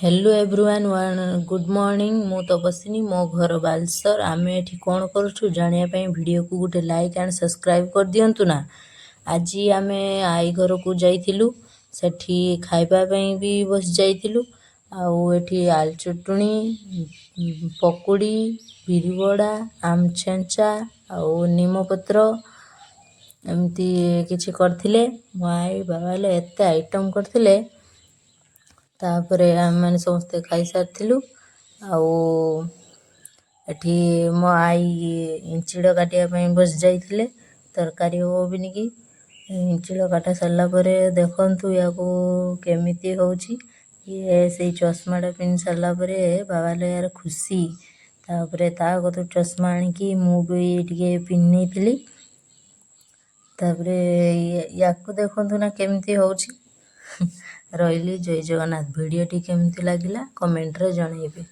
Hello everyone good morning मु तपस्विनी मो घर बालसर आमे एठी कोन करछु जानिया पई वीडियो को गुटे लाइक एंड सब्सक्राइब कर दियंतु ना। आज आमे आई घर को जाइथिलु सेठी खाइबा पई भी बस जाइथिलु आउ एठी आल चटणी पकोड़ी बिरिबड़ा आम छेंचा आउ नीम पत्र एमती किछि करथिले माई बाबा ले एते आइटम करथिले। तापरे आम मैंने समस्ते खाई सारिथिलु आउ एठी मो आई इंचिड़ काटिया पई बस जाइथिले तरकारी हो बिनी की इंचिड़ काटा सरला परे देखंतु याको केमिति होउची ये से चश्माटा पिन सरला परे बाबा ले यार खुशी तापरे ता गतो चश्मा आनी की मु भी टिके पिन्नीथिली तापरे याको देखंतु ना केमिति होउची। रही जय जगन्नाथ वीडियो टी केमती लगिला कमेंट रे जणाइबे।